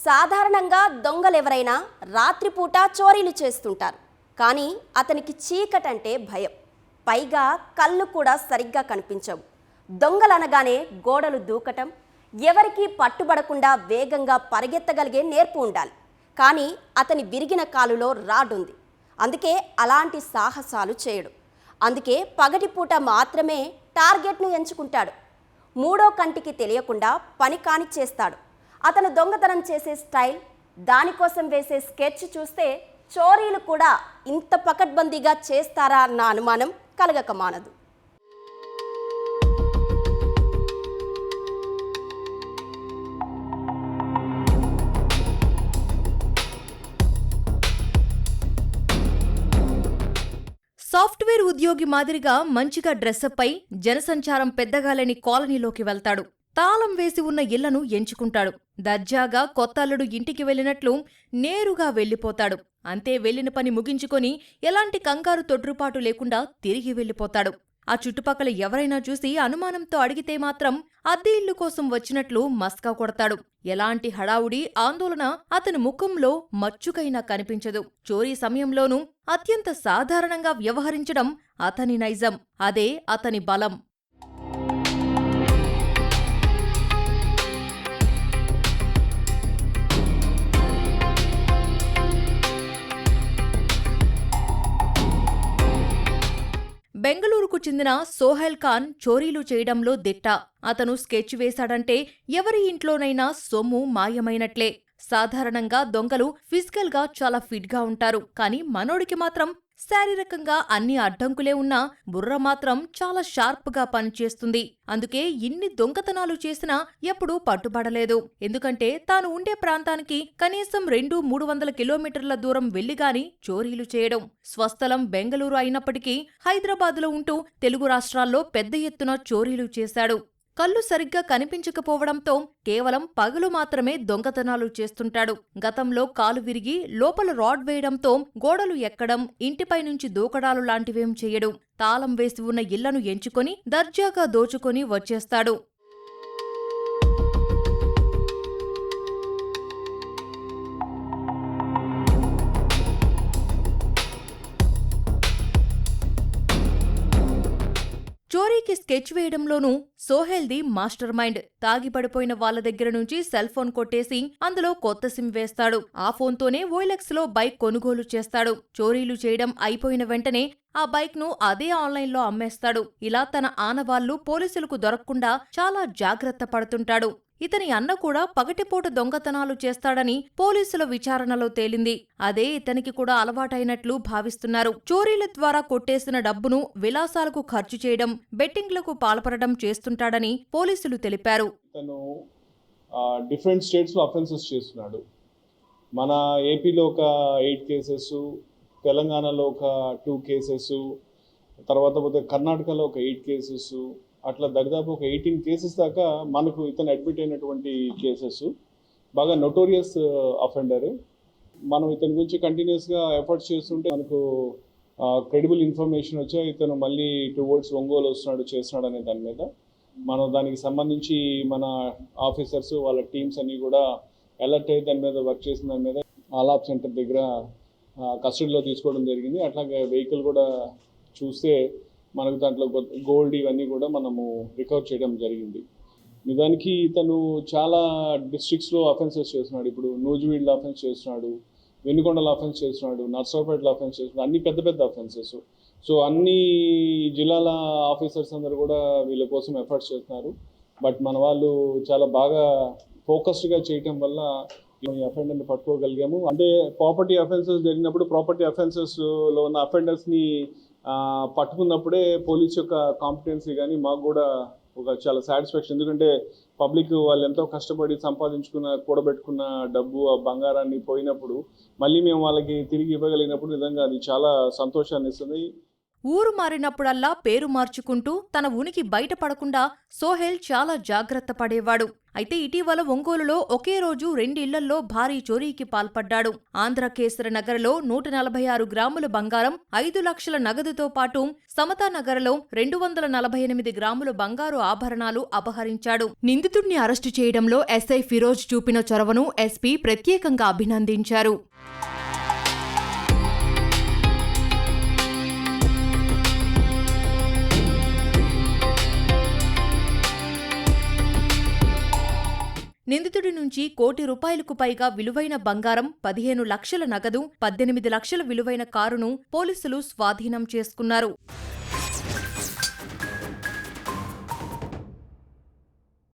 సాధారణంగా దొంగలెవరైనా రాత్రిపూట చోరీలు చేస్తుంటారు. కానీ అతనికి చీకటంటే భయం. పైగా కళ్ళు కూడా సరిగ్గా కనిపించవు. దొంగలనగానే గోడలు దూకటం, ఎవరికీ పట్టుబడకుండా వేగంగా పరిగెత్తగలిగే నేర్పు ఉండాలి. కానీ అతని విరిగిన కాలులో రాడ్ ఉంది. అందుకే అలాంటి సాహసాలు చేయడు. అందుకే పగటిపూట మాత్రమే టార్గెట్ను ఎంచుకుంటాడు. మూడో కంటికి తెలియకుండా పని కానిచ్చేస్తాడు. అతను దొంగతనం చేసే స్టైల్, దానికోసం వేసే స్కెచ్ చూస్తే చోరీలు కూడా ఇంత పకడ్బందీగా చేస్తారా అన్న అనుమానం కలగక మానదు. సాఫ్ట్వేర్ ఉద్యోగి మాదిరిగా మంచిగా డ్రెస్అప్ అయి జనసంచారం పెద్దగా లేని కాలనీలోకి వెళ్తాడు. తాళం వేసి ఉన్న ఇళ్లను ఎంచుకుంటాడు. దర్జాగా కొత్త అల్లుడు ఇంటికి వెళ్ళినట్లు నేరుగా వెళ్ళిపోతాడు. అంతే వెళ్లిన పని ముగించుకొని ఎలాంటి కంగారు తొట్రుపాటు లేకుండా తిరిగి వెళ్ళిపోతాడు. ఆ చుట్టుపక్కల ఎవరైనా చూసి అనుమానంతో అడిగితే మాత్రం అద్దె ఇల్లు కోసం వచ్చినట్లు మస్కా కొడతాడు. ఎలాంటి హడావుడి, ఆందోళన అతని ముఖంలో మచ్చుకైనా కనిపించదు. చోరీ సమయంలోనూ అత్యంత సాధారణంగా వ్యవహరించడం అతని నైజం. అదే అతని బలం. బెంగళూరుకు చెందిన సోహెల్ ఖాన్ చోరీలు చేయడంలో దిట్ట. అతను స్కెచ్ వేశాడంటే ఎవరి ఇంట్లోనైనా సొమ్ము మాయమైనట్లే. సాధారణంగా దొంగలు ఫిజికల్గా చాలా ఫిట్గా ఉంటారు. కానీ మనోడికి మాత్రం శారీరకంగా అన్ని అడ్డంకులే ఉన్నా బుర్ర మాత్రం చాలా షార్ప్గా పనిచేస్తుంది. అందుకే ఇన్ని దొంగతనాలు చేసినా ఎప్పుడూ పట్టుబడలేదు. ఎందుకంటే తాను ఉండే ప్రాంతానికి కనీసం 200-300 కిలోమీటర్ల దూరం వెళ్లిగాని చోరీలు చేయడం. స్వస్థలం బెంగళూరు అయినప్పటికీ హైదరాబాదులో ఉంటూ తెలుగు రాష్ట్రాల్లో పెద్ద ఎత్తున చోరీలు చేశాడు. కళ్ళు సరిగ్గా కనిపించకపోవడంతో కేవలం పగలు మాత్రమే దొంగతనాలు చేస్తుంటాడు. గతంలో కాలు విరిగి లోపల రాడ్ వేయడంతో గోడలు ఎక్కడం, ఇంటిపై నుంచి దూకడాలు లాంటివేం చెయ్యడు. తాళం వేసి ఉన్న ఇళ్లను ఎంచుకొని దర్జాగా దోచుకొని వచ్చేస్తాడు. చోరీకి స్కెచ్ వేయడంలోనూ సోహెల్ది మాస్టర్ మైండ్. తాగిపడిపోయిన వాళ్ల దగ్గర నుంచి సెల్ ఫోన్ కొట్టేసి అందులో కొత్త సిమ్ వేస్తాడు. ఆ ఫోన్తోనే ఓఎల్ఎక్స్ లో బైక్ కొనుగోలు చేస్తాడు. చోరీలు చేయడం అయిపోయిన వెంటనే ఆ బైక్ ను అదే ఆన్లైన్లో అమ్మేస్తాడు. ఇలా తన ఆనవాళ్లు పోలీసులకు దొరకకుండా చాలా జాగ్రత్త పడుతుంటాడు. ఇతని అన్న కూడా పగటిపూట దొంగతనాలు చేస్తాడని పోలీసుల విచారణలో తేలింది. అదే ఇతనికి కూడా అలవాటైనట్లు భావిస్తున్నారు. చోరీల ద్వారా కొట్టేసిన డబ్బును విలాసాలకు ఖర్చు చేయడం, బెట్టింగ్లకు పాల్పడడం చేస్తుంటాడని పోలీసులు తెలిపారు. ఇతను డిఫరెంట్ స్టేట్స్ లో అఫెన్సెస్ చేస్తున్నాడు. మన ఏపీలో ఒక 8 కేసెస్, తెలంగాణలో ఒక 2 కేసెస్, తర్వాత పోతే కర్ణాటకలో ఒక 8 కేసెస్, అట్లా దరిదాపు ఒక 18 కేసెస్ దాకా మనకు ఇతను అడ్మిట్ అయినటువంటి కేసెస్. బాగా నోటోరియస్ అఫెండర్. మనం ఇతని గురించి కంటిన్యూస్గా ఎఫర్ట్స్ చేస్తుంటే మనకు క్రెడిబుల్ ఇన్ఫర్మేషన్ వచ్చా ఇతను మళ్ళీ టువర్డ్స్ ఒంగోలు వస్తున్నాడు, చేస్తున్నాడు అనే దాని మీద మనం దానికి సంబంధించి మన ఆఫీసర్స్ వాళ్ళ టీమ్స్ అన్నీ కూడా అలర్ట్ అయ్యి దాని మీద వర్క్ చేసిన దాని మీద ఆలాప్ సెంటర్ దగ్గర కస్టడీలో తీసుకోవడం జరిగింది. అట్లాగే వెహికల్ కూడా చూస్తే మనకు దాంట్లో గోల్డ్ ఇవన్నీ కూడా మనము రికవర్ చేయడం జరిగింది. నిజానికి ఇతను చాలా డిస్ట్రిక్ట్స్లో అఫెన్సెస్ చేస్తున్నాడు. ఇప్పుడు నూజివీడ్లో అఫెన్స్ చేస్తున్నాడు, వెనుకొండలో అఫెన్స్ చేస్తున్నాడు, నర్సాపేటలో అఫెన్స్ చేస్తున్నాడు. అన్ని పెద్ద పెద్ద అఫెన్సెస్. సో అన్ని జిల్లాల ఆఫీసర్స్ అందరూ కూడా వీళ్ళ కోసం ఎఫర్ట్స్ చేస్తున్నారు. బట్ మన వాళ్ళు చాలా బాగా ఫోకస్డ్గా చేయటం వల్ల ఈ అఫెండర్ని పట్టుకోగలిగాము. అంటే ప్రాపర్టీ అఫెన్సెస్ జరిగినప్పుడు ప్రాపర్టీ అఫెన్సెస్లో ఉన్న అఫెండర్స్ని పట్టుకున్నప్పుడే పోలీస్ యొక్క కాంపిటెన్సీ కానీ మాకు కూడా ఒక చాలా సాటిస్ఫాక్షన్. ఎందుకంటే పబ్లిక్ వాళ్ళు ఎంతో కష్టపడి సంపాదించుకున్న కూడబెట్టుకున్న డబ్బు, ఆ బంగారాన్ని పోయినప్పుడు మళ్ళీ మేము వాళ్ళకి తిరిగి ఇవ్వగలిగినప్పుడు నిజంగా అది చాలా సంతోషాన్ని ఇస్తుంది. ఊరు మారినప్పుడల్లా పేరు మార్చుకుంటూ తన ఉనికి బయటపడకుండా సోహెల్ చాలా జాగ్రత్త పడేవాడు. అయితే ఇటీవల ఒంగోలులో ఒకే రోజు 2 ఇళ్లల్లో భారీ చోరీకి పాల్పడ్డాడు. ఆంధ్ర కేసర నగర్లో 146 గ్రాముల బంగారం, 5 లక్షల నగదుతో పాటు సమతానగర్లో 248 గ్రాముల బంగారు ఆభరణాలు అపహరించాడు. నిందితుడిని అరెస్టు చేయడంలో ఎస్ఐ ఫిరోజ్ చూపిన చొరవను ఎస్పీ ప్రత్యేకంగా అభినందించారు. నిందితుడి నుంచి ₹1 కోటి పైగా విలువైన బంగారం, 15 లక్షల నగదు, 18 లక్షల విలువైన కారును పోలీసులు స్వాధీనం చేసుకున్నారు.